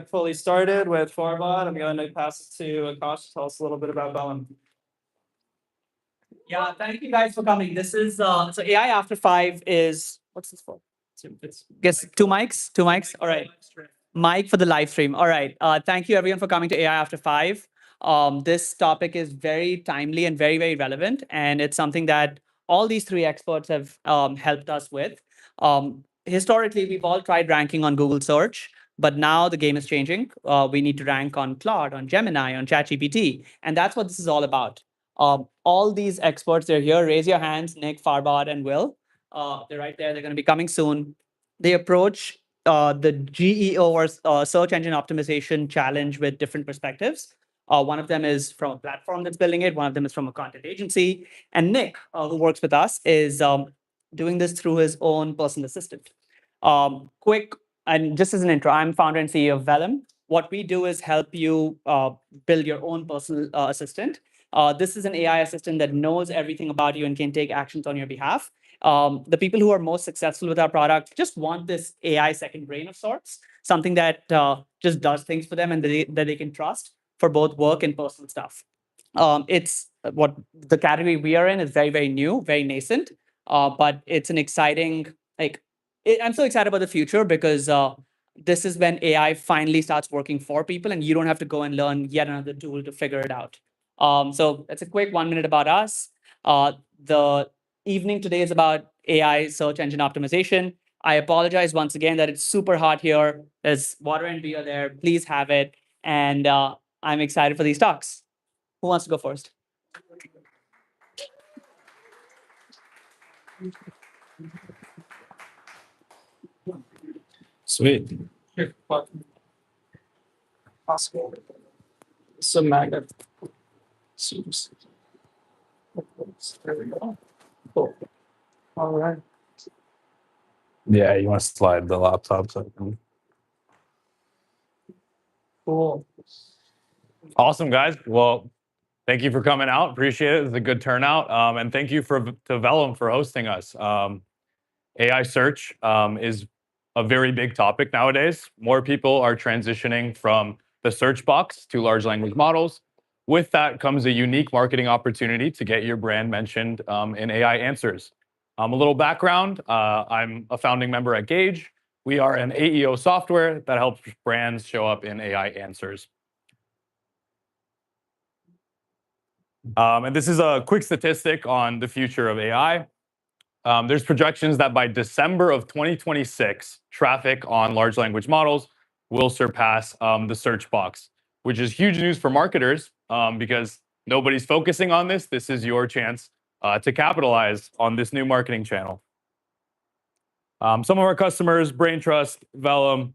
get fully started with Farbod, I'm going to pass it to Akash to tell us a little bit about Vellum. Yeah, thank you guys for coming. This is so AI After 5 is what's this for? It's guess two mics. All right, mic for the live stream. All right. Thank you everyone for coming to AI After 5. This topic is very timely and very relevant, and it's something that all these three experts have helped us with. Historically, we've all tried ranking on Google search, but now the game is changing. We need to rank on Claude, on Gemini, on ChatGPT, and that's what this is all about. All these experts, they're here. Raise your hands, Nick, Farbod, and Will. They're right there. They're going to be coming soon. They approach the GEO or search engine optimization challenge with different perspectives. One of them is from a platform that's building it. One of them is from a content agency. And Nick, who works with us, is doing this through his own personal assistant. Quick, and just as an intro, I'm founder and CEO of Vellum. What we do is help you build your own personal assistant. This is an AI assistant that knows everything about you and can take actions on your behalf. The people who are most successful with our product just want this AI second brain of sorts, something that just does things for them and that they can trust for both work and personal stuff. It's what the category we are in is very new, very nascent, but it's an exciting, I'm so excited about the future because this is when AI finally starts working for people and you don't have to go and learn yet another tool to figure it out. So that's a quick 1 minute about us. The evening today is about AI search engine optimization. I apologize once again that it's super hot here. There's water and beer there. Please have it. And I'm excited for these talks. Who wants to go first? Sweet. Possible. Some magnet. There we go. Cool. All right. Yeah, you want to slide the laptop so I can... Cool. Awesome, guys. Well, thank you for coming out. Appreciate it. It's a good turnout. And thank you to Vellum for hosting us. AI search is a very big topic nowadays. More people are transitioning from the search box to large language models. With that comes a unique marketing opportunity to get your brand mentioned in AI answers. A little background, I'm a founding member at Gauge. We are an AEO software that helps brands show up in AI answers. And this is a quick statistic on the future of AI. There's projections that by December of 2026, traffic on large language models will surpass the search box, which is huge news for marketers because nobody's focusing on this. This is your chance to capitalize on this new marketing channel. Some of our customers, Braintrust, Vellum,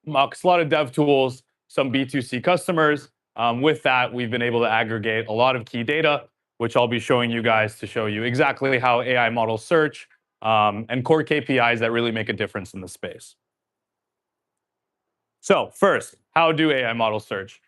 Mux, a lot of dev tools, some B2C customers. With that, we've been able to aggregate a lot of key data, which I'll be showing you guys to show you exactly how AI models search and core KPIs that really make a difference in the space. So first, how do AI models search?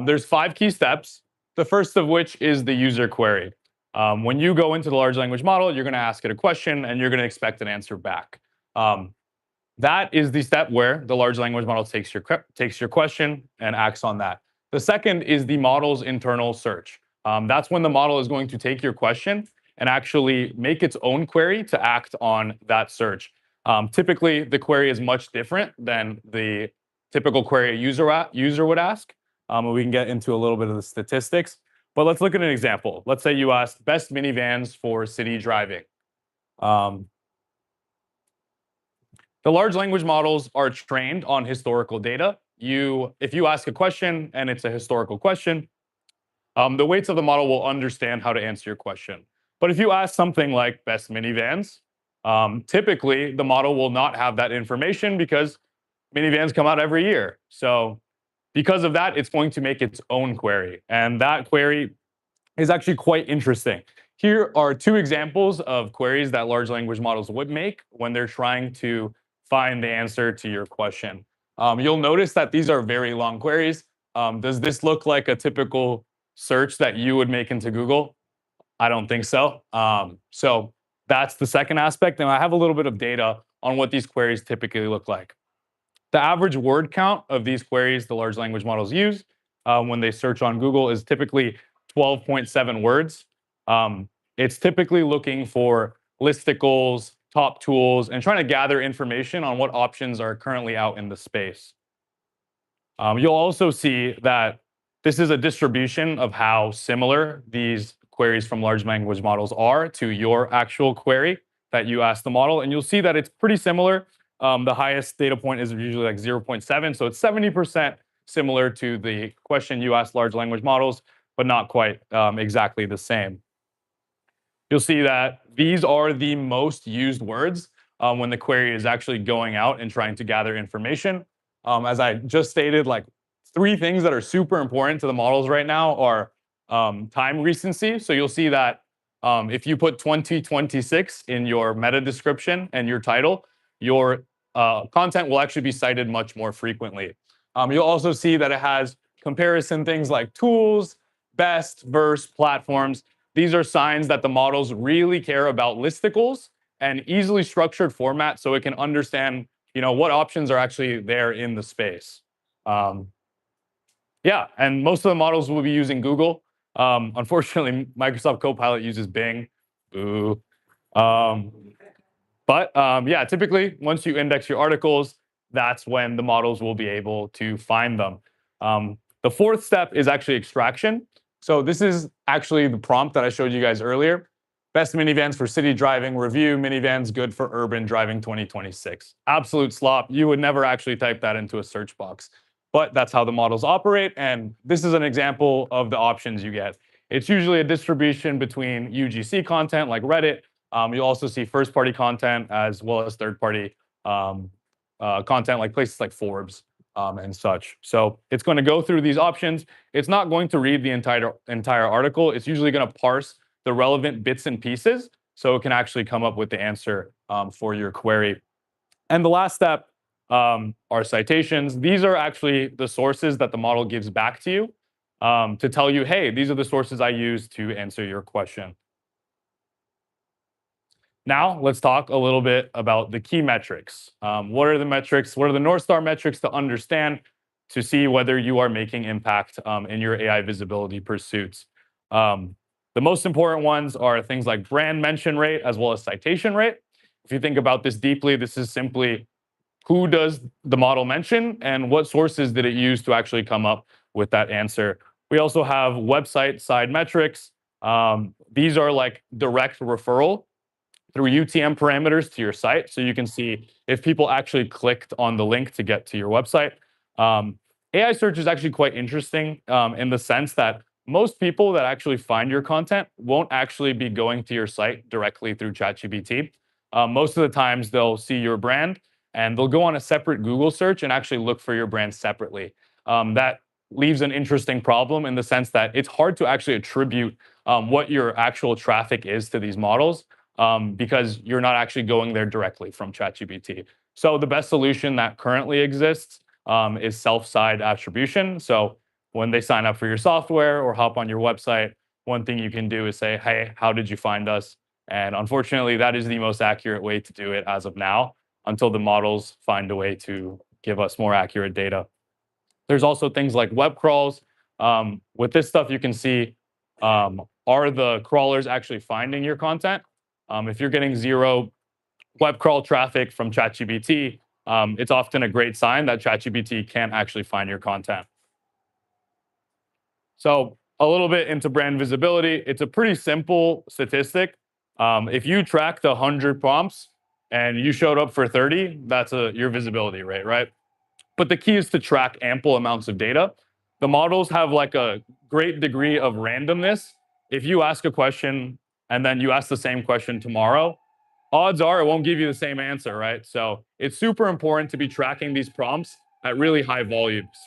There's 5 key steps. The first of which is the user query. When you go into the large language model, you're going to ask it a question and you're going to expect an answer back. That is the step where the large language model takes your question and acts on that. The second is the model's internal search. That's when the model is going to take your question and actually make its own query to act on that search. Typically, the query is much different than the typical query a user would ask. We can get into a little bit of the statistics. But let's look at an example. Let's say you asked best minivans for city driving. The large language models are trained on historical data. If you ask a question and it's a historical question, the weights of the model will understand how to answer your question. But if you ask something like best minivans, typically the model will not have that information because minivans come out every year. So because of that, it's going to make its own query. And that query is actually quite interesting. Here are 2 examples of queries that large language models would make when they're trying to find the answer to your question. You'll notice that these are very long queries. Does this look like a typical search that you would make into Google? I don't think so. So that's the second aspect. And I have a little bit of data on what these queries typically look like. The average word count of these queries the large language models use when they search on Google is typically 12.7 words. It's typically looking for listicles, top tools, and trying to gather information on what options are currently out in the space. You'll also see that this is a distribution of how similar these queries from large language models are to your actual query that you ask the model. And you'll see that it's pretty similar. The highest data point is usually like 0.7. So it's 70% similar to the question you ask large language models, but not quite exactly the same. You'll see that these are the most used words when the query is actually going out and trying to gather information. As I just stated, like 3 things that are super important to the models right now are time recency. So you'll see that if you put 2026 in your meta description and your title, your content will actually be cited much more frequently. You'll also see that it has comparison things like tools, best, verse, platforms. These are signs that the models really care about listicles and easily structured format so it can understand, what options are actually there in the space. Yeah, and most of the models will be using Google. Unfortunately, Microsoft Copilot uses Bing. Boo. Yeah, typically, once you index your articles, that's when the models will be able to find them. The 4th step is actually extraction. So this is actually the prompt that I showed you guys earlier. Best minivans for city driving, review minivans good for urban driving 2026. Absolute slop. You would never actually type that into a search box. But that's how the models operate. And this is an example of the options you get. It's usually a distribution between UGC content like Reddit. You'll also see first-party content as well as third-party content like places like Forbes and such. So it's going to go through these options. It's not going to read the entire article. It's usually going to parse the relevant bits and pieces so it can actually come up with the answer for your query. And the last step are citations. These are actually the sources that the model gives back to you to tell you, hey, these are the sources I use to answer your question. Now, let's talk a little bit about the key metrics. What are the metrics? What are the North Star metrics to understand to see whether you are making impact in your AI visibility pursuits? The most important ones are things like brand mention rate as well as citation rate. If you think about this deeply, this is simply who does the model mention and what sources did it use to actually come up with that answer. We also have website side metrics. These are like direct referral through UTM parameters to your site. So you can see if people actually clicked on the link to get to your website. AI search is actually quite interesting in the sense that most people that actually find your content won't actually be going to your site directly through ChatGPT. Most of the times they'll see your brand and they'll go on a separate Google search and actually look for your brand separately. That leaves an interesting problem in the sense that it's hard to actually attribute what your actual traffic is to these models because you're not actually going there directly from ChatGPT. So the best solution that currently exists is self-side attribution. So when they sign up for your software or hop on your website, one thing you can do is say, hey, how did you find us? And unfortunately, that is the most accurate way to do it as of now, until the models find a way to give us more accurate data. There's also things like web crawls. With this stuff, you can see, are the crawlers actually finding your content? If you're getting 0 web crawl traffic from ChatGPT, it's often a great sign that ChatGPT can't actually find your content. So a little bit into brand visibility. It's a pretty simple statistic. If you track the 100 prompts and you showed up for 30, that's your visibility rate, right? But the key is to track ample amounts of data. The models have like a great degree of randomness. If you ask a question and then you ask the same question tomorrow, odds are it won't give you the same answer, right? So it's super important to be tracking these prompts at really high volumes.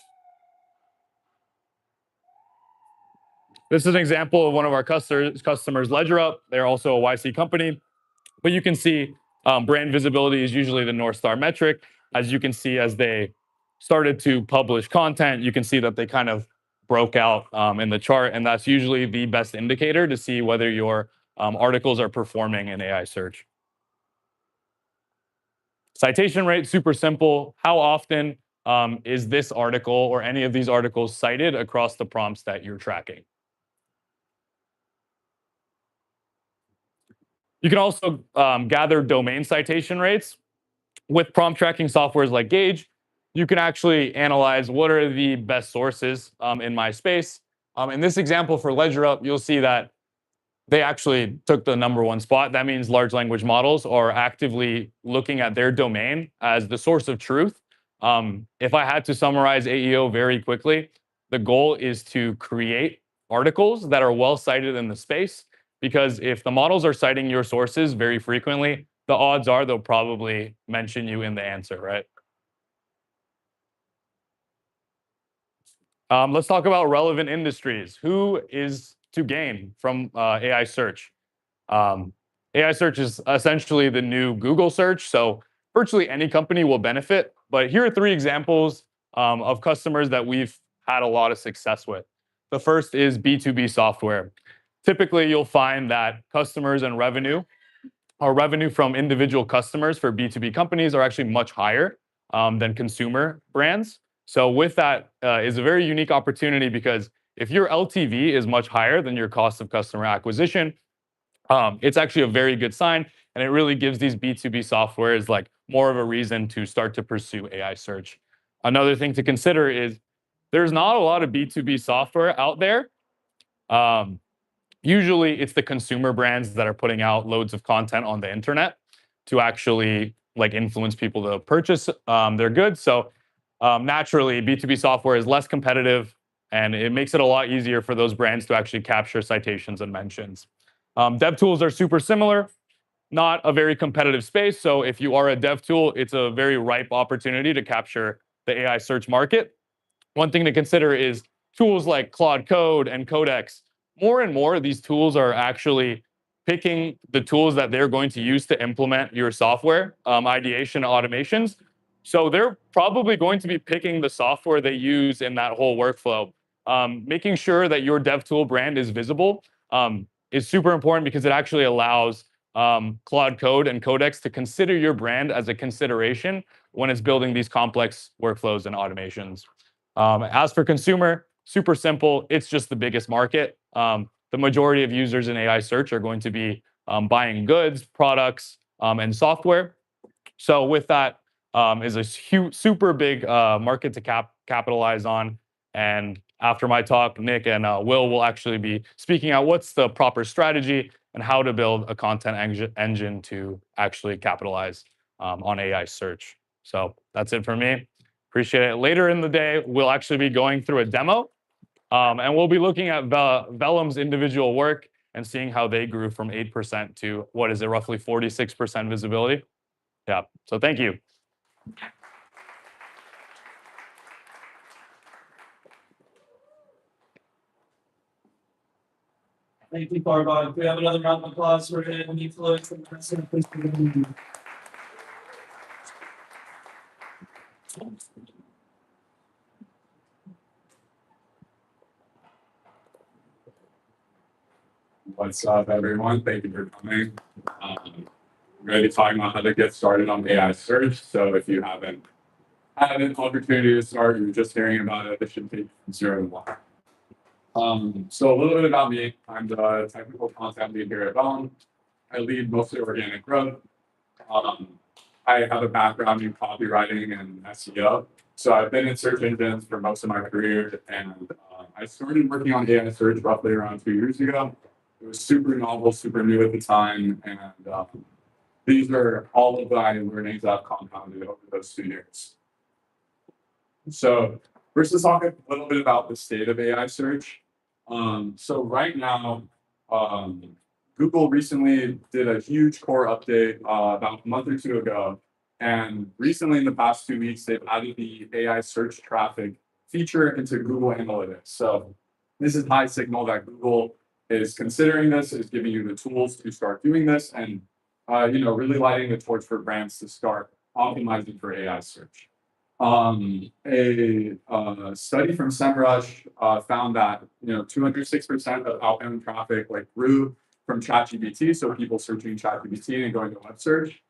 This is an example of one of our customers, LedgerUp. They're also a YC company. But you can see brand visibility is usually the North Star metric. As you can see, as they started to publish content, you can see that they kind of broke out in the chart. And that's usually the best indicator to see whether your articles are performing in AI search. Citation rate, super simple. How often is this article or any of these articles cited across the prompts that you're tracking? You can also gather domain citation rates. With prompt tracking softwares like Gauge, you can actually analyze what are the best sources in my space. In this example for LedgerUp, you'll see that they actually took the #1 spot. That means large language models are actively looking at their domain as the source of truth. If I had to summarize AEO very quickly, the goal is to create articles that are well cited in the space, because if the models are citing your sources very frequently, the odds are they'll probably mention you in the answer, right? Let's talk about relevant industries. Who is to gain from AI search? AI search is essentially the new Google search, so virtually any company will benefit. But here are 3 examples of customers that we've had a lot of success with. The first is B2B software. Typically, you'll find that customers and revenue, or revenue from individual customers for B2B companies, are actually much higher than consumer brands. So with that is a very unique opportunity, because if your LTV is much higher than your cost of customer acquisition, it's actually a very good sign, and it really gives these B2B softwares like more of a reason to start to pursue AI search. Another thing to consider is there's not a lot of B2B software out there. Usually it's the consumer brands that are putting out loads of content on the internet to actually like influence people to purchase their goods. So naturally, B2B software is less competitive, and it makes it a lot easier for those brands to actually capture citations and mentions. Dev tools are super similar, not a very competitive space. So if you are a dev tool, it's a very ripe opportunity to capture the AI search market. One thing to consider is tools like Claude Code and Codex. More and more, these tools are actually picking the tools that they're going to use to implement your software, ideation automations. So they're probably going to be picking the software they use in that whole workflow. Making sure that your dev tool brand is visible is super important, because it actually allows Claude Code and Codex to consider your brand as a consideration when it's building these complex workflows and automations. As for consumer, super simple. It's just the biggest market. The majority of users in AI search are going to be buying goods, products, and software. So with that is a super big market to capitalize on. And after my talk, Nick and will actually be speaking out what's the proper strategy and how to build a content engine to actually capitalize on AI search. So that's it for me. Appreciate it. Later in the day, we'll actually be going through a demo, and we'll be looking at Vellum's individual work and seeing how they grew from 8% to, what is it, roughly 46% visibility. Yeah, so thank you. Thank you, Farbod. We have another round of applause for him. Please. What's up, everyone? Thank you for coming. I'm going to be talking about how to get started on AI search. So if you haven't had an opportunity to start, you're just hearing about it, this should take 0 to 1. So a little bit about me. I'm the technical content lead here at Vellum. I lead mostly organic growth. I have a background in copywriting and SEO. So I've been in search engines for most of my career, and I started working on AI search roughly around 2 years ago. It was super novel, super new at the time, and these are all of my learnings I've compounded over those 2 years. So first, let's talk a little bit about the state of AI search. So right now, Google recently did a huge core update about a month or 2 ago. And recently, in the past 2 weeks, they've added the AI search traffic feature into Google Analytics. So this is high signal that Google is considering this, is giving you the tools to start doing this, and really lighting the torch for brands to start optimizing for AI search. A study from SEMrush found that 206% of outbound traffic grew from ChatGPT, so people searching ChatGPT and going to web search.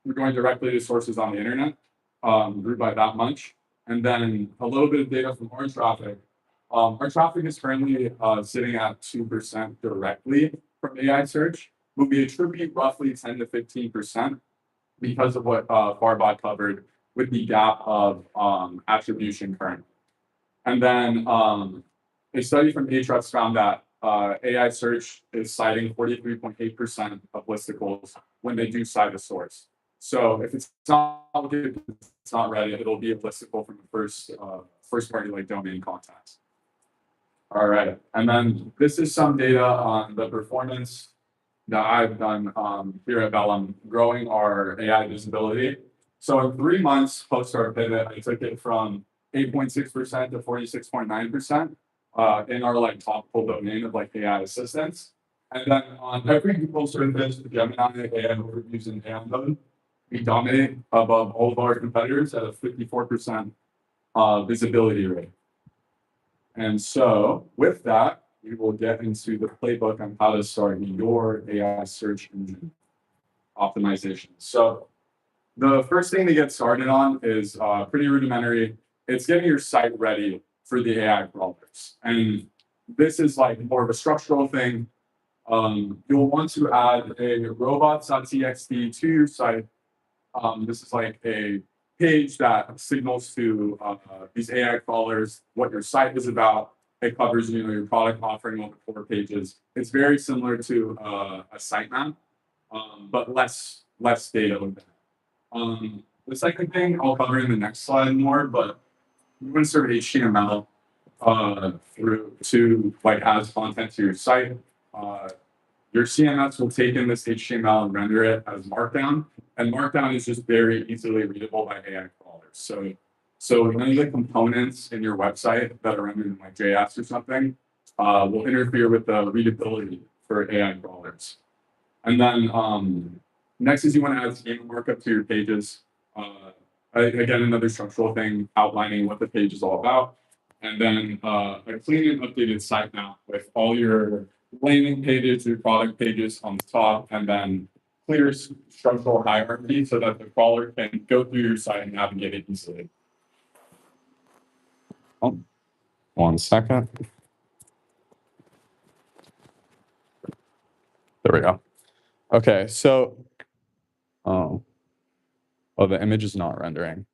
we're going directly to sources on the internet, grew by that much. And then a little bit of data from our traffic. Our traffic is currently sitting at 2% directly from AI search, but we attribute roughly 10 to 15% because of what Farbod covered with the gap of attribution currently. And then a study from Ahrefs found that AI search is citing 43.8% of listicles when they do cite a source. So if it's not Reddit, it'll be a listicle from the first party like domain contacts. All right, and then this is some data on the performance that I've done here at Vellum, growing our AI visibility. So in 3 months post our pivot, I took it from 8.6% to 46.9% in our like top full domain of like AI assistants. And then on every Google service, Gemini, AI overviews, and AI mode, we dominate above all of our competitors at a 54% visibility rate. And so with that, we will get into the playbook on how to start your AI search engine optimization. So the first thing to get started on is pretty rudimentary. It's getting your site ready for the AI crawlers. And this is like more of a structural thing. You'll want to add a robots.txt to your site. This is like a page that signals to these AI crawlers what your site is about. It covers, your product offering on the 4 pages. It's very similar to a sitemap, but less data with that. The second thing I'll cover in the next slide more, but you want to insert HTML through to like as content to your site. Your CMS will take in this HTML and render it as Markdown, and Markdown is just very easily readable by AI crawlers. So none of the components in your website that are rendered in like JS or something will interfere with the readability for AI crawlers. And then next is you want to add schema markup to your pages. Again, another structural thing outlining what the page is all about. And then a clean and updated site map with all your landing pages, your product pages on the top, and then clear structural hierarchy so that the crawler can go through your site and navigate it easily. Oh, 1 second. There we go. Okay, so, oh, the image is not rendering.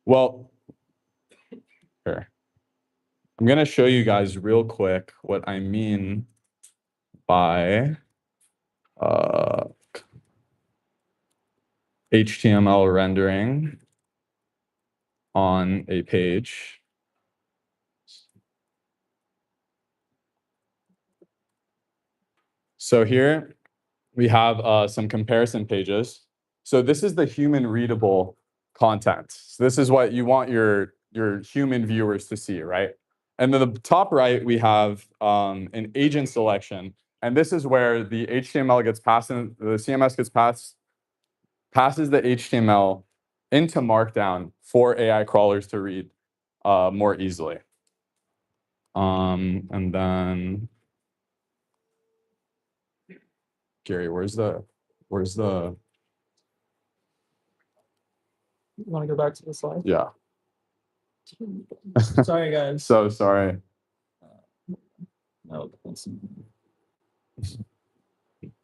Well, here. I'm going to show you guys real quick what I mean by HTML rendering on a page. So here we have some comparison pages. So this is the human readable content. So this is what you want your human viewers to see, right? And then the top right, we have an agent selection. And this is where the HTML gets passed in, the CMS gets passes the HTML into Markdown for AI crawlers to read more easily. And then, Gary, where's the? You want to go back to the slide? Yeah. Sorry, guys. So sorry. No,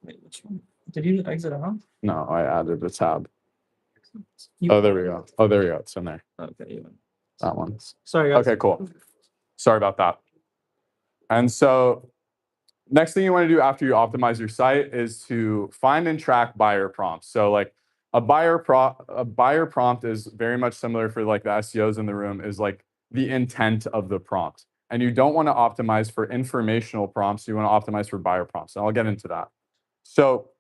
wait, which one? Did you exit out? No, I added a tab. You- Oh, there we go. Oh, there we go. It's in there. Okay. That one. Sorry, guys. Okay, cool. Sorry about that. And so next thing you want to do after you optimize your site is to find and track buyer prompts. So like a buyer prompt is very much similar for like the SEOs in the room, is like the intent of the prompt. And you don't want to optimize for informational prompts. You want to optimize for buyer prompts. And I'll get into that. So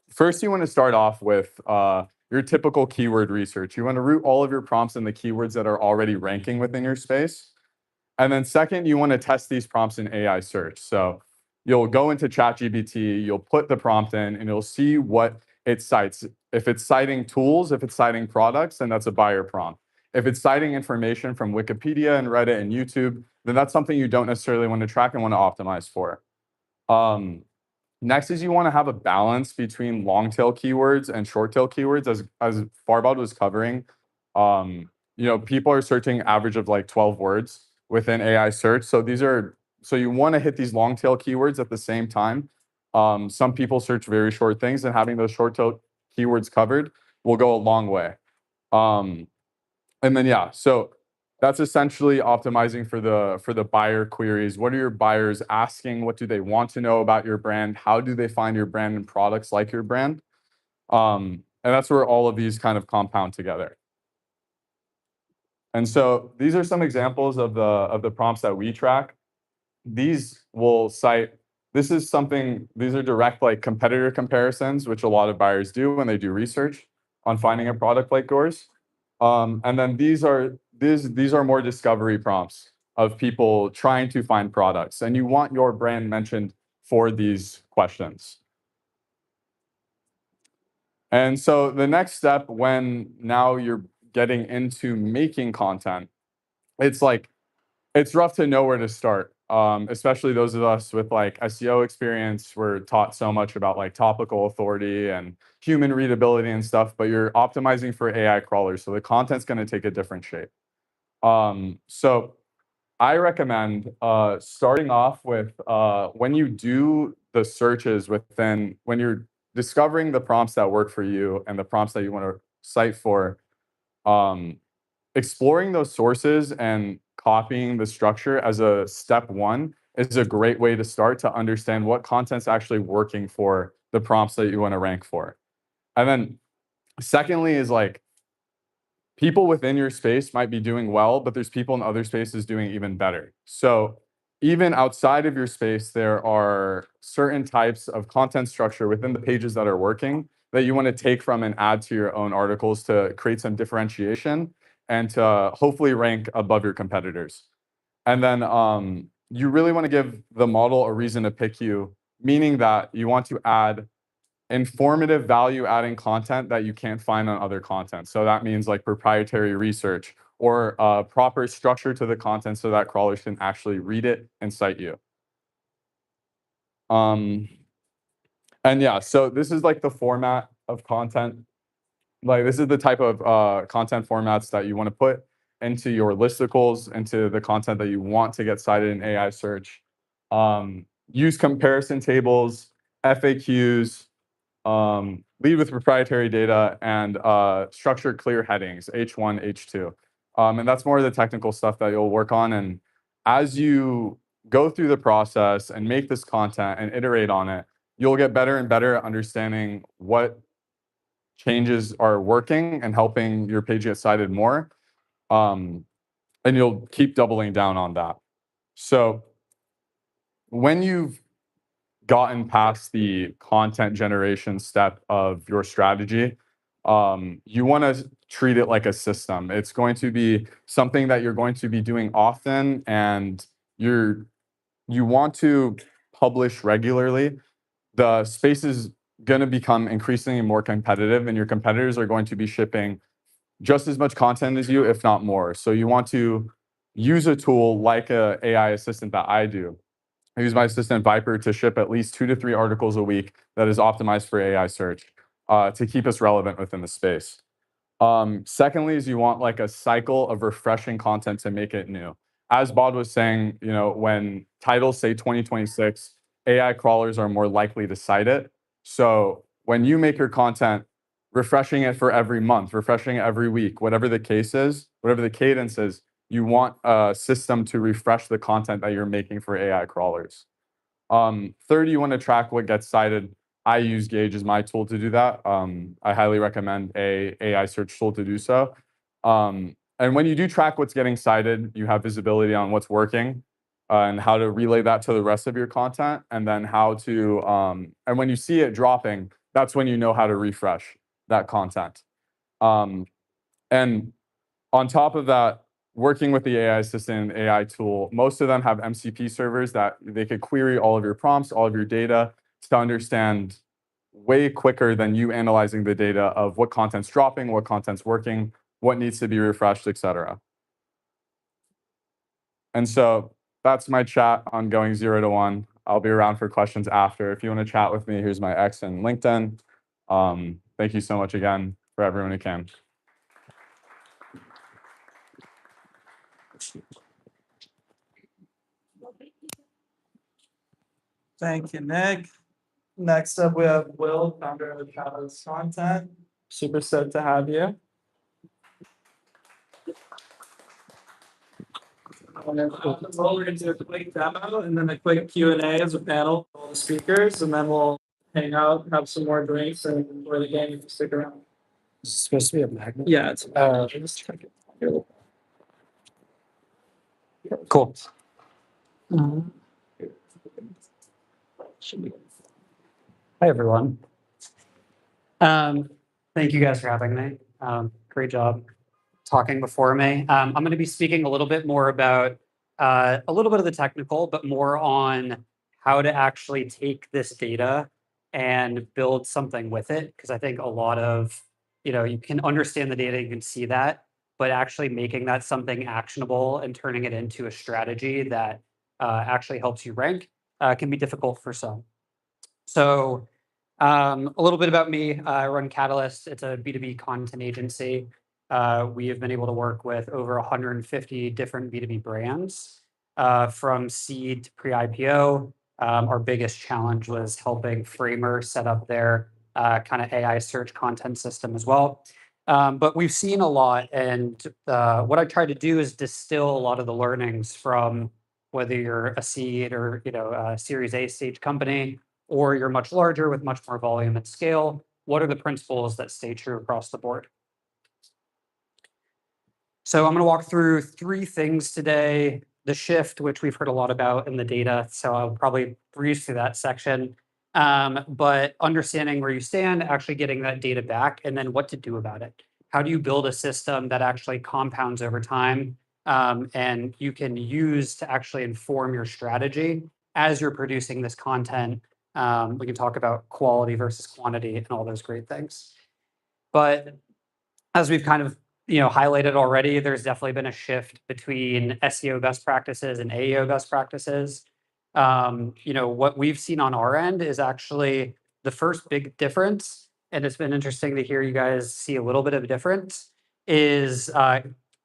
first, you want to start off with your typical keyword research. You want to root all of your prompts in the keywords that are already ranking within your space. And then second, you want to test these prompts in AI search. So you'll go into ChatGPT, you'll put the prompt in, and you'll see what it cites. If it's citing tools, if it's citing products, then that's a buyer prompt. If it's citing information from Wikipedia and Reddit and YouTube, then that's something you don't necessarily want to track and want to optimize for. Next is you want to have a balance between long tail keywords and short tail keywords, as Farbod was covering. People are searching average of like 12 words within AI search. So you want to hit these long tail keywords at the same time. Some people search very short things, and having those short tail keywords covered will go a long way. So that's essentially optimizing for the buyer queries. What are your buyers asking? What do they want to know about your brand? How do they find your brand and products like your brand? And that's where all of these kind of compound together. And so these are some examples of the prompts that we track. These will cite, these are direct like competitor comparisons, which a lot of buyers do when they do research on finding a product like yours. And then these are more discovery prompts of people trying to find products, and you want your brand mentioned for these questions. And so the next step, when now you're getting into making content, it's rough to know where to start. Especially those of us with like SEO experience, we're taught so much about like topical authority and human readability and stuff, but you're optimizing for AI crawlers, so the content's going to take a different shape. So I recommend starting off with when you do the searches when you're discovering the prompts that work for you and the prompts that you want to cite for, exploring those sources and copying the structure as a step one is a great way to start to understand what content's actually working for the prompts that you want to rank for. And then secondly is like, people within your space might be doing well, but there's people in other spaces doing even better. So even outside of your space, there are certain types of content structure within the pages that are working that you want to take from and add to your own articles to create some differentiation and to hopefully rank above your competitors. And then you really want to give the model a reason to pick you, meaning that you want to add informative value-adding content that you can't find on other content. So that means like proprietary research or proper structure to the content so that crawlers can actually read it and cite you. And yeah, so this is like the format of content. Like this is the type of content formats that you want to put into your listicles, into the content that you want to get cited in AI search. Use comparison tables, FAQs, lead with proprietary data, and structure clear headings, H1, H2. And that's more of the technical stuff that you'll work on. And as you go through the process and make this content and iterate on it, you'll get better and better at understanding what changes are working and helping your page get cited more. And you'll keep doubling down on that. So when you've gotten past the content generation step of your strategy, you want to treat it like a system. It's going to be something that you're going to be doing often, and you want to publish regularly. The space is going to become increasingly more competitive, and your competitors are going to be shipping just as much content as you, if not more. So you want to use a tool like a AI assistant that I do. I use my assistant Viper to ship at least 2 to 3 articles a week that is optimized for AI search to keep us relevant within the space. Secondly, is you want like a cycle of refreshing content to make it new. As Bod was saying, when titles say 2026, AI crawlers are more likely to cite it. So when you make your content, refreshing it for every month, refreshing it every week, whatever the case is, whatever the cadence is, you want a system to refresh the content that you're making for AI crawlers. Third, you want to track what gets cited. I use Gauge as my tool to do that. I highly recommend a AI search tool to do so. And when you do track what's getting cited, you have visibility on what's working and how to relay that to the rest of your content, and then how to, and when you see it dropping, that's when you know how to refresh that content. And on top of that, working with the AI assistant and AI tool, most of them have MCP servers that they could query all of your prompts, all of your data to understand way quicker than you analyzing the data of what content's dropping, what content's working, what needs to be refreshed, etc. And so that's my chat on going 0 to 1. I'll be around for questions after. If you want to chat with me, here's my X and LinkedIn. Thank you so much again for everyone who came. Thank you, Nick. Next up, we have Will, founder of Catalyst Content. Super stoked to have you. We'll roll into a quick demo and then a quick Q&A as a panel with all the speakers, and then we'll hang out, have some more drinks, and enjoy the game if you stick around. Is it supposed to be a magnet? Yeah, it's just check it. Here. Cool. Hi, everyone. Thank you guys for having me. Great job talking before me. I'm going to be speaking a little bit more about a little bit of the technical, but more on how to actually take this data and build something with it. Because I think a lot of, you can understand the data, you can see that, but actually making that something actionable and turning it into a strategy that actually helps you rank can be difficult for some. So a little bit about me. I run Catalyst. It's a B2B content agency. We have been able to work with over 150 different B2B brands from seed to pre-IPO. Our biggest challenge was helping Framer set up their kind of AI search content system as well. But we've seen a lot, and what I try to do is distill a lot of the learnings from whether you're a seed or a Series A stage company, or you're much larger with much more volume and scale. What are the principles that stay true across the board? So I'm going to walk through 3 things today. The shift, which we've heard a lot about in the data, so I'll probably breeze through that section. But understanding where you stand, actually getting that data back, and then what to do about it. How do you build a system that actually compounds over time and you can use to actually inform your strategy as you're producing this content? We can talk about quality versus quantity and all those great things. But as we've kind of highlighted already, there's definitely been a shift between SEO best practices and AEO best practices. What we've seen on our end is actually the first big difference, and it's been interesting to hear you guys see a little bit of a difference, is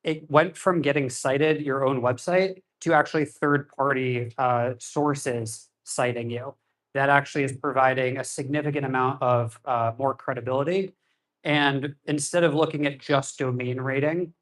it went from getting cited your own website to actually third-party sources citing you. That actually is providing a significant amount of more credibility. And instead of looking at just domain rating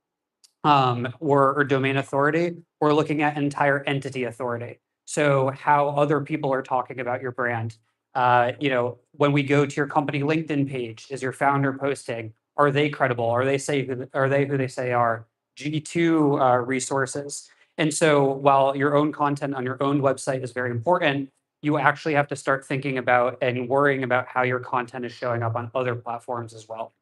or domain authority, we're looking at entire entity authority. So how other people are talking about your brand. When we go to your company LinkedIn page, is your founder posting? Are they credible? Are they who they say are? G2 resources. And so while your own content on your own website is very important, you actually have to start thinking about and worrying about how your content is showing up on other platforms as well.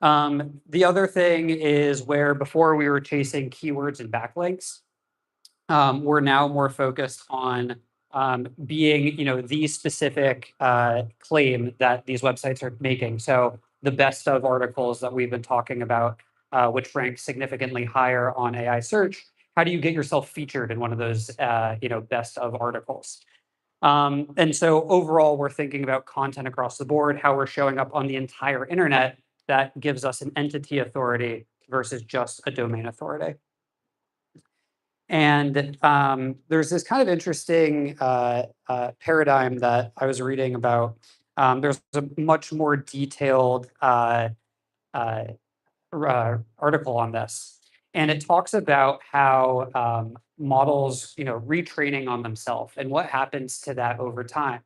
The other thing is where before we were chasing keywords and backlinks, we're now more focused on being, the specific claim that these websites are making. So the best of articles that we've been talking about, which rank significantly higher on AI search. How do you get yourself featured in one of those, best of articles? And so overall, we're thinking about content across the board, how we're showing up on the entire internet that gives us an entity authority versus just a domain authority. And there's this kind of interesting paradigm that I was reading about. There's a much more detailed article on this. And it talks about how models, retraining on themselves and what happens to that over time.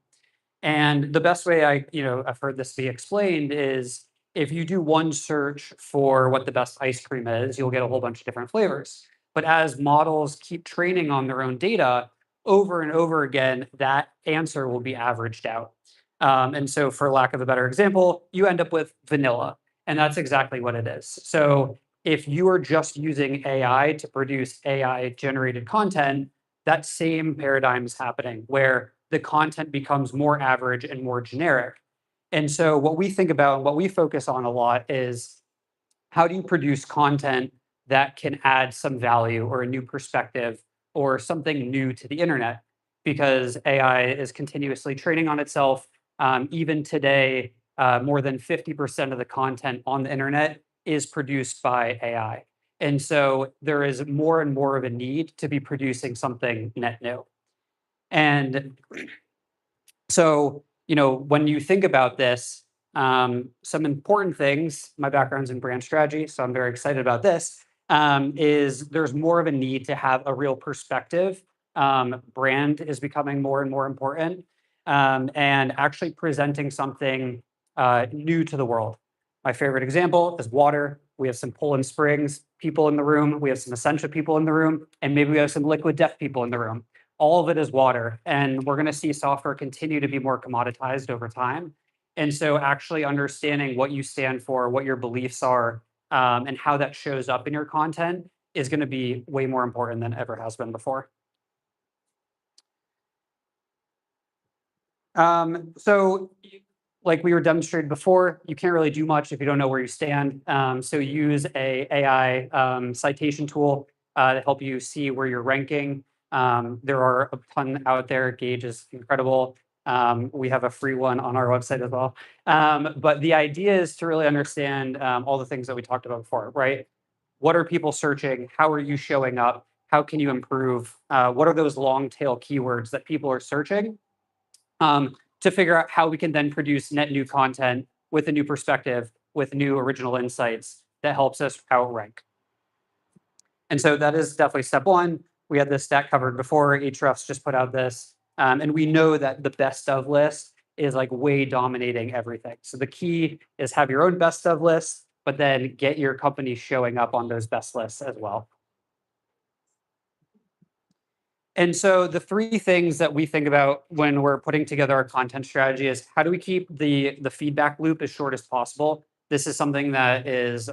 And the best way I've heard this be explained is if you do one search for what the best ice cream is, you'll get a whole bunch of different flavors. But as models keep training on their own data over and over again, that answer will be averaged out. And so for lack of a better example, you end up with vanilla. And that's exactly what it is. So if you are just using AI to produce AI generated content, that same paradigm is happening where the content becomes more average and more generic. And so what we think about and what we focus on a lot is how do you produce content that can add some value or a new perspective or something new to the internet? because AI is continuously training on itself. Even today, more than 50% of the content on the internet is produced by AI. And so there is more and more of a need to be producing something net new. And so, when you think about this, some important things, my background's in brand strategy, so I'm very excited about this, is there's more of a need to have a real perspective. Brand is becoming more and more important, and actually presenting something new to the world. My favorite example is water. We have some Poland Springs people in the room. We have some Essentia people in the room, and maybe we have some Liquid Death people in the room. All of it is water, and we're going to see software continue to be more commoditized over time. And so actually understanding what you stand for, what your beliefs are, and how that shows up in your content is going to be way more important than ever has been before. So like we were demonstrated before, you can't really do much if you don't know where you stand. So use a AI citation tool to help you see where you're ranking. There are a ton out there. Gauge is incredible. We have a free one on our website as well. But the idea is to really understand all the things that we talked about before, right? What are people searching? How are you showing up? How can you improve? What are those long tail keywords that people are searching? To figure out how we can then produce net new content with a new perspective, with new original insights that helps us outrank. And so that is definitely step one. We had this stat covered before. Ahrefs just put out this. And we know that the best of list is like way dominating everything. So the key is have your own best of lists, but then get your company showing up on those best lists as well. And so the three things that we think about when we're putting together our content strategy is how do we keep the feedback loop as short as possible? This is something that is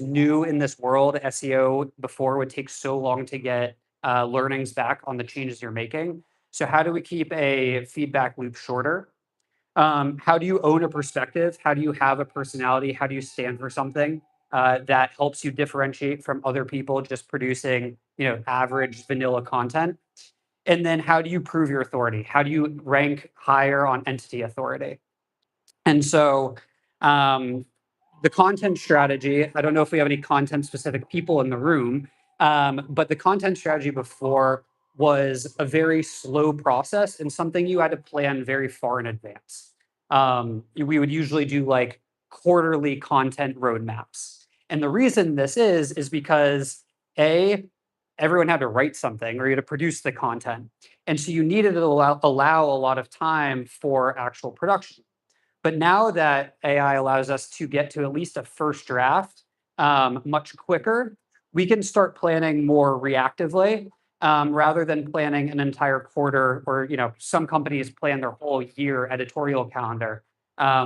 new in this world. SEO before would take so long to get learnings back on the changes you're making. So how do we keep a feedback loop shorter? How do you own a perspective? How do you have a personality? How do you stand for something that helps you differentiate from other people just producing, average vanilla content? And then how do you prove your authority? How do you rank higher on entity authority? And so the content strategy, I don't know if we have any content specific people in the room, but the content strategy before was a very slow process and something you had to plan very far in advance. We would usually do like quarterly content roadmaps. And the reason this is because everyone had to write something or you had to produce the content. And so you needed to allow a lot of time for actual production. But now that AI allows us to get to at least a first draft much quicker, we can start planning more reactively rather than planning an entire quarter or, some companies plan their whole year editorial calendar,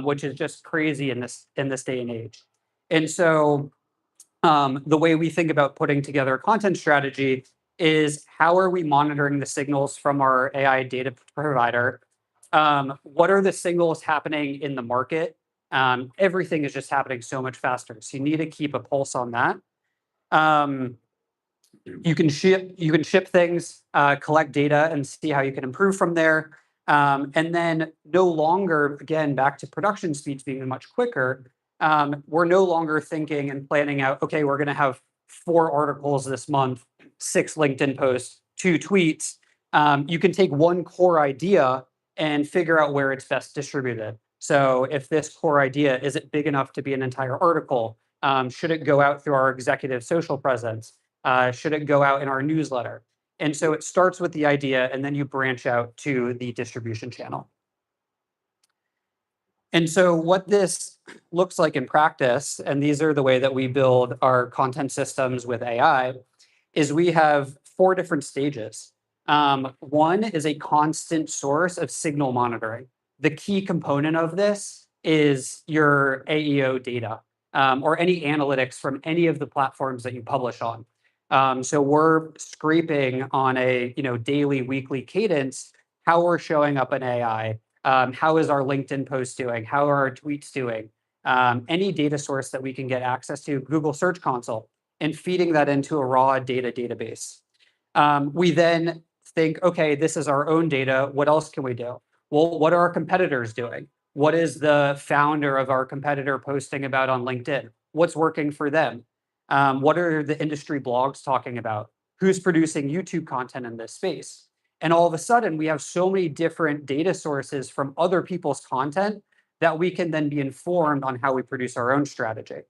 which is just crazy in this day and age. And so the way we think about putting together a content strategy is how are we monitoring the signals from our AI data provider? What are the signals happening in the market? Everything is just happening so much faster. So you need to keep a pulse on that. You can ship things, collect data, and see how you can improve from there. And then no longer, again, back to production speeds being much quicker. We're no longer thinking and planning out, okay, we're going to have 4 articles this month, 6 LinkedIn posts, 2 tweets. You can take one core idea and figure out where it's best distributed. So if this core idea, is it big enough to be an entire article? Should it go out through our executive social presence? Should it go out in our newsletter? And so it starts with the idea, and then you branch out to the distribution channel. And so what this looks like in practice, and these are the way that we build our content systems with AI, is we have 4 different stages. One is a constant source of signal monitoring. The key component of this is your AEO data or any analytics from any of the platforms that you publish on. So we're scraping on a daily, weekly cadence how we're showing up in AI. How is our LinkedIn post doing? How are our tweets doing? Any data source that we can get access to, Google Search Console, and feeding that into a raw data database. We then think, okay, this is our own data. What else can we do? Well, what are our competitors doing? What is the founder of our competitor posting about on LinkedIn? What's working for them? What are the industry blogs talking about? Who's producing YouTube content in this space? And all of a sudden, we have so many different data sources from other people's content that we can then be informed on how we produce our own strategy.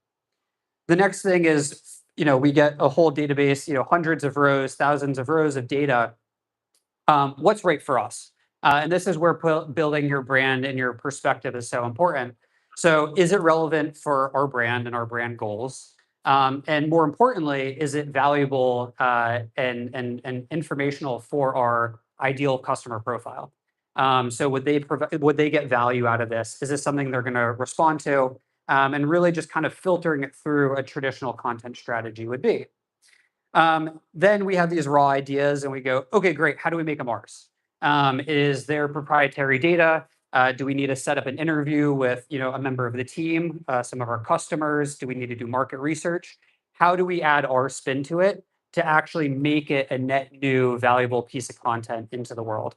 The next thing is, we get a whole database, hundreds of rows, thousands of rows of data. What's right for us? And this is where building your brand and your perspective is so important. So is it relevant for our brand and our brand goals? And more importantly, is it valuable and informational for our ideal customer profile? So would they get value out of this? Is this something they're going to respond to? And really just kind of filtering it through a traditional content strategy would be. Then we have these raw ideas and we go, okay, great. How do we make them ours? Is there proprietary data? Do we need to set up an interview with, a member of the team, some of our customers? Do we need to do market research? How do we add our spin to it to actually make it a net new valuable piece of content into the world?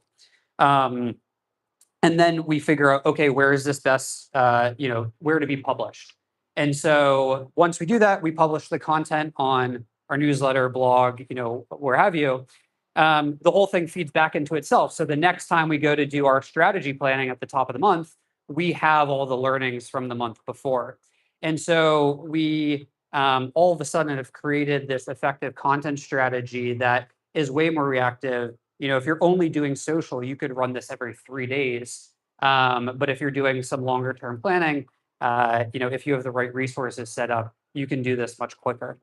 And then we figure out, okay, where is this best, where to be published? And so once we do that, we publish the content on our newsletter, blog, where have you. The whole thing feeds back into itself. So the next time we go to do our strategy planning at the top of the month, we have all the learnings from the month before. And so we all of a sudden have created this effective content strategy that is way more reactive. If you're only doing social, you could run this every 3 days. But if you're doing some longer term planning, if you have the right resources set up, you can do this much quicker.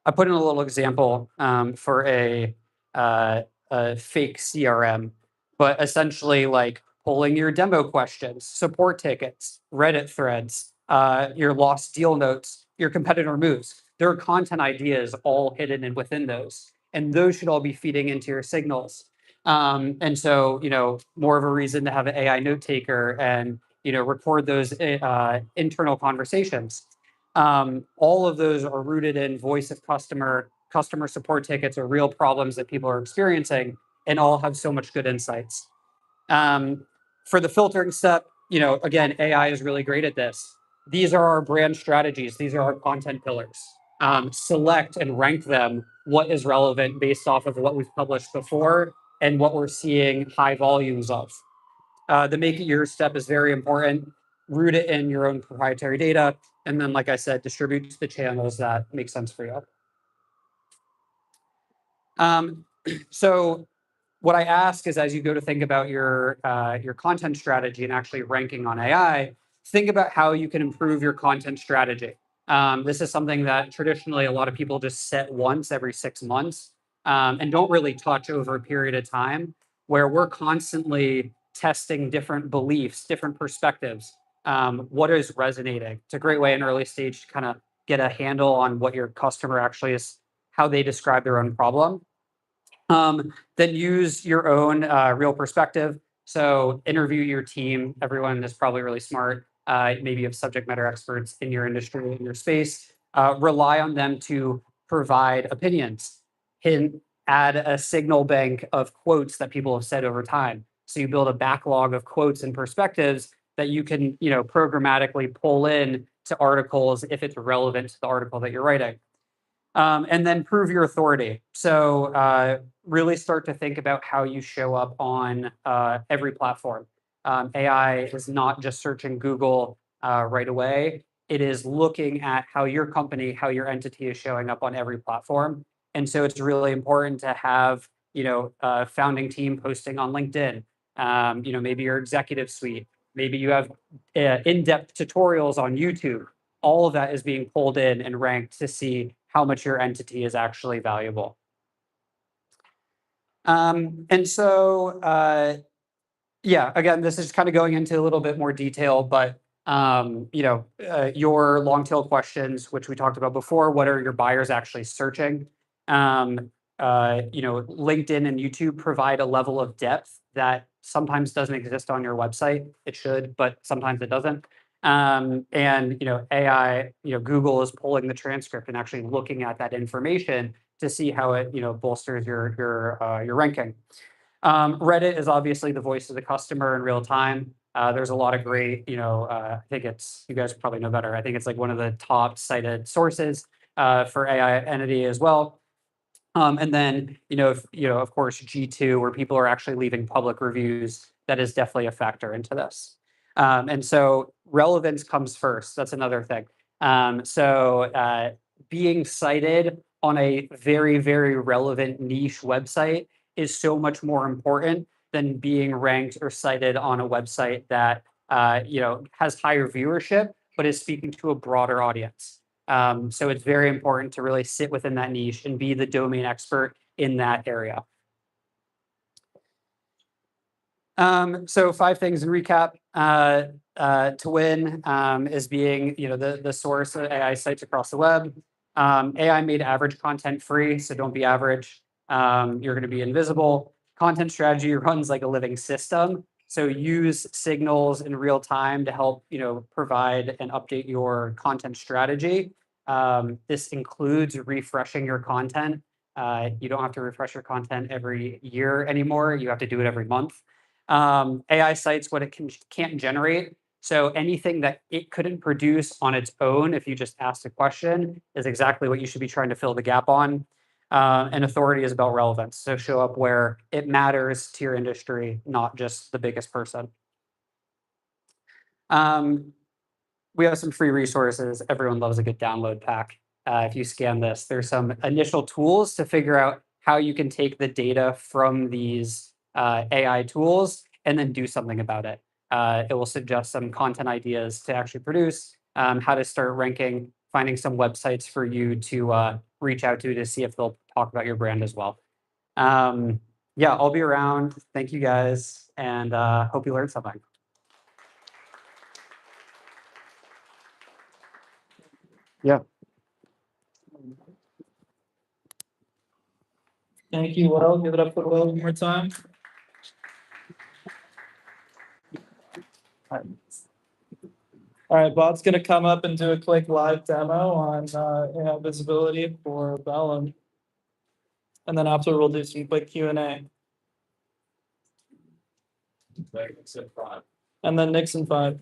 I put in a little example for a fake CRM, but essentially like pulling your demo questions, support tickets, Reddit threads, your lost deal notes, your competitor moves. There are content ideas all hidden in within those, and those should all be feeding into your signals. And so, more of a reason to have an AI note taker and record those internal conversations. All of those are rooted in voice of customer support tickets, or real problems that people are experiencing, and all have so much good insights. For the filtering step, again, AI is really great at this. These are our brand strategies. These are our content pillars. Select and rank them what is relevant based off of what we've published before and what we're seeing high volumes of. The make it yours step is very important. Root it in your own proprietary data. And then, like I said, distribute to the channels that make sense for you. So what I ask is, as you go to think about your content strategy and actually ranking on AI, think about how you can improve your content strategy. This is something that traditionally a lot of people just set once every 6 months and don't really touch over a period of time, where we're constantly testing different beliefs, different perspectives. What is resonating? It's a great way in early stage to kind of get a handle on what your customer actually is, how they describe their own problem. Then use your own real perspective. So interview your team. Everyone is probably really smart. Maybe you have subject matter experts in your industry, in your space. Rely on them to provide opinions. Add a signal bank of quotes that people have said over time. So you build a backlog of quotes and perspectives that you can, programmatically pull in to articles if it's relevant to the article that you're writing. And then prove your authority. So really start to think about how you show up on every platform. AI is not just searching Google right away. It is looking at how your company, how your entity is showing up on every platform. And so it's really important to have, a founding team posting on LinkedIn. Maybe your executive suite. Maybe you have in-depth tutorials on YouTube. All of that is being pulled in and ranked to see how much your entity is actually valuable. And so, again, this is kind of going into a little bit more detail, but your long tail questions, which we talked about before, what are your buyers actually searching? LinkedIn and YouTube provide a level of depth that sometimes doesn't exist on your website. It should, but sometimes it doesn't. And AI, Google is pulling the transcript and actually looking at that information to see how it bolsters your ranking. Reddit is obviously the voice of the customer in real time. There's a lot of great, I think you guys probably know better. I think it's like one of the top cited sources for AI entity as well. And then, of course, G2, where people are actually leaving public reviews, that is definitely a factor into this. And so relevance comes first. That's another thing. So being cited on a very, very relevant niche website is so much more important than being ranked or cited on a website that has higher viewership, but is speaking to a broader audience. So it's very important to really sit within that niche and be the domain expert in that area. So 5 things in recap. To win is being the source of AI sites across the web. AI made average content free, so don't be average. You're going to be invisible. Content strategy runs like a living system. So use signals in real time to help provide and update your content strategy. This includes refreshing your content. You don't have to refresh your content every year anymore. You have to do it every month. AI cites what it can't generate. So anything that it couldn't produce on its own, if you just asked a question, is exactly what you should be trying to fill the gap on. And authority is about relevance. So show up where it matters to your industry, not just the biggest person. We have some free resources. Everyone loves a good download pack. If you scan this, there's some initial tools to figure out how you can take the data from these AI tools and then do something about it. It will suggest some content ideas to actually produce, how to start ranking, finding some websites for you to reach out to see if they'll talk about your brand as well. Yeah, I'll be around. Thank you guys, and hope you learned something. Yeah. Thank you, Will. Give it up for Will one more time. All right, Bob's going to come up and do a quick live demo on visibility for Vellum. And then after, we'll do some quick Q&A. And then Nixon 5.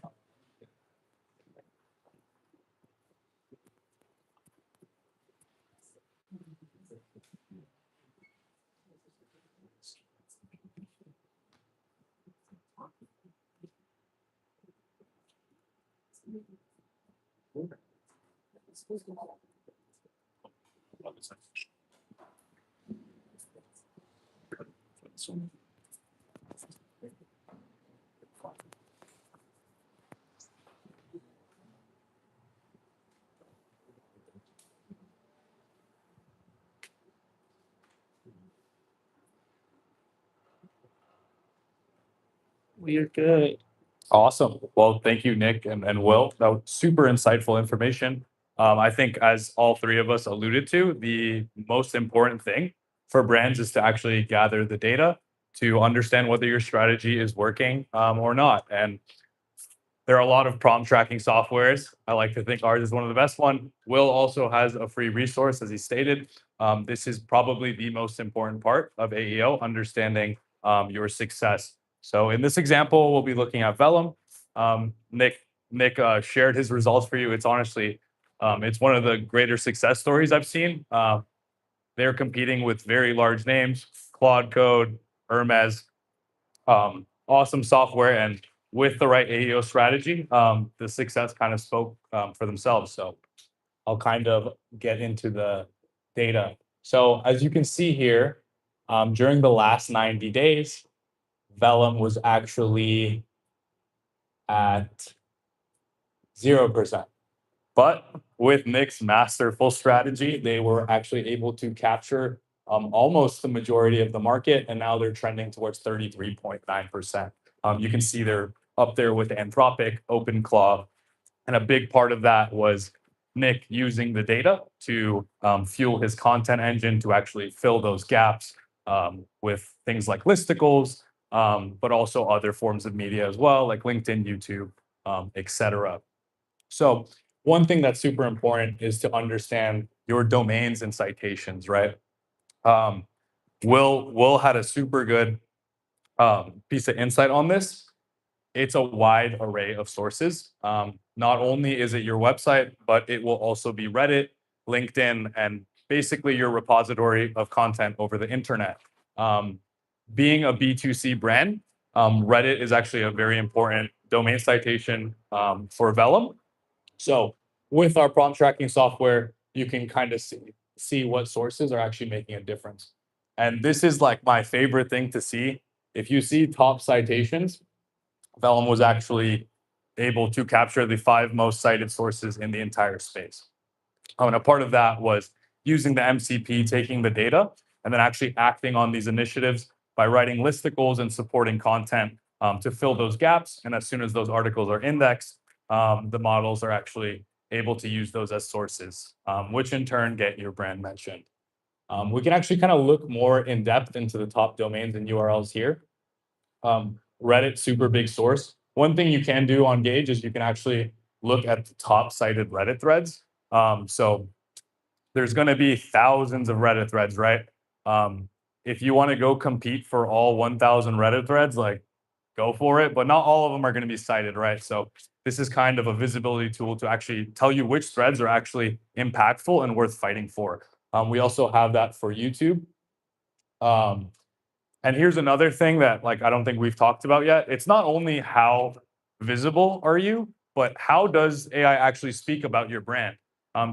We're good. Awesome. Well, thank you, Nick and Will. That was super insightful information. I think as all 3 of us alluded to, the most important thing for brands is to actually gather the data to understand whether your strategy is working or not. And there are a lot of prompt tracking softwares. I like to think ours is one of the best one. Will also has a free resource, as he stated. This is probably the most important part of AEO, understanding your success. So in this example, we'll be looking at Vellum. Nick shared his results for you. It's honestly, it's one of the greater success stories I've seen. They're competing with very large names, Claude Code, Hermes, awesome software, and with the right AEO strategy, the success kind of spoke for themselves. So I'll kind of get into the data. So as you can see here, during the last 90 days, Vellum was actually at 0%. But with Nick's masterful strategy, they were actually able to capture almost the majority of the market, and now they're trending towards 33.9%. You can see they're up there with Anthropic, OpenClaw, and a big part of that was Nick using the data to fuel his content engine to actually fill those gaps with things like listicles, but also other forms of media as well, like LinkedIn, YouTube, etc. So one thing that's super important is to understand your domains and citations, right? Will had a super good piece of insight on this. It's a wide array of sources. Not only is it your website, but it will also be Reddit, LinkedIn, and basically your repository of content over the internet. Being a B2C brand, Reddit is actually a very important domain citation for Vellum. So with our prompt tracking software, you can kind of see what sources are actually making a difference. And this is like my favorite thing to see. If you see top citations, Vellum was actually able to capture the 5 most cited sources in the entire space. And a part of that was using the MCP, taking the data, and then actually acting on these initiatives by writing listicles and supporting content to fill those gaps. And as soon as those articles are indexed, the models are actually able to use those as sources, which in turn get your brand mentioned. We can actually kind of look more in depth into the top domains and URLs here. Reddit, super big source. One thing you can do on Gauge is you can actually look at the top cited Reddit threads. So there's going to be thousands of Reddit threads, right? If you want to go compete for all 1,000 Reddit threads, like go for it, but not all of them are going to be cited, right? So this is kind of a visibility tool to actually tell you which threads are actually impactful and worth fighting for. We also have that for YouTube. And here's another thing that like I don't think we've talked about yet. It's not only how visible are you, but how does AI actually speak about your brand?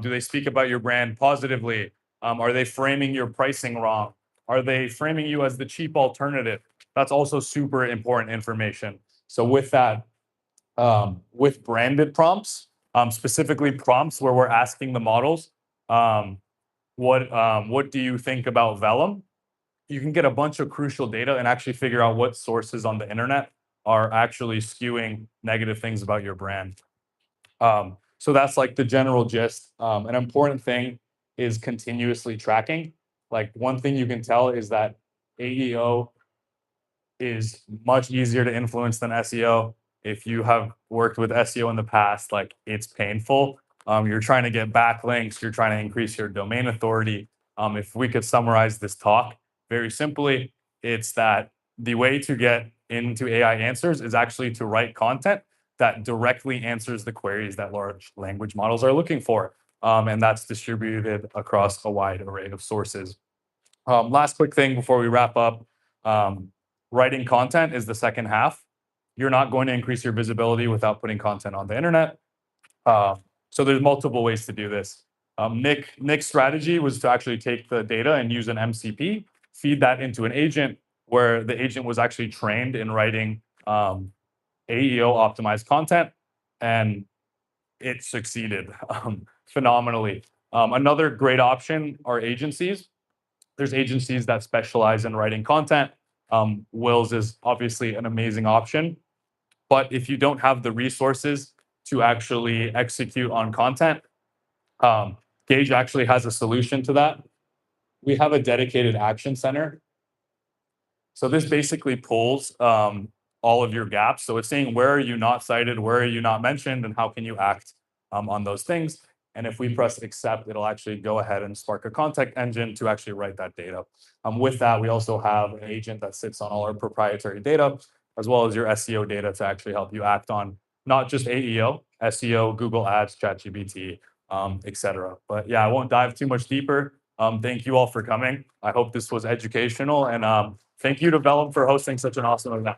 Do they speak about your brand positively? Are they framing your pricing wrong? Are they framing you as the cheap alternative? That's also super important information. So with that, with branded prompts, specifically prompts where we're asking the models, what do you think about Vellum? You can get a bunch of crucial data and actually figure out what sources on the internet are actually skewing negative things about your brand. So that's like the general gist. An important thing is continuously tracking. Like one thing you can tell is that AEO is much easier to influence than SEO. If you have worked with SEO in the past, like it's painful. You're trying to get backlinks, you're trying to increase your domain authority. If we could summarize this talk very simply, it's that the way to get into AI answers is actually to write content that directly answers the queries that large language models are looking for. And that's distributed across a wide array of sources. Last quick thing before we wrap up. Writing content is the second half. You're not going to increase your visibility without putting content on the internet. So there's multiple ways to do this. Nick's strategy was to actually take the data and use an MCP, feed that into an agent where the agent was actually trained in writing AEO optimized content, and it succeeded phenomenally. Another great option are agencies. There's agencies that specialize in writing content. Will's is obviously an amazing option, but if you don't have the resources to actually execute on content, Gauge actually has a solution to that. We have a dedicated action center. So this basically pulls all of your gaps. So it's saying, where are you not cited? Where are you not mentioned? And how can you act on those things? And if we press accept, it'll actually go ahead and spark a contact engine to actually write that data. With that, we also have an agent that sits on all our proprietary data, as well as your SEO data to actually help you act on not just AEO, SEO, Google Ads, ChatGPT, etc. But yeah, I won't dive too much deeper. Thank you all for coming. I hope this was educational, and thank you to Vellum for hosting such an awesome event.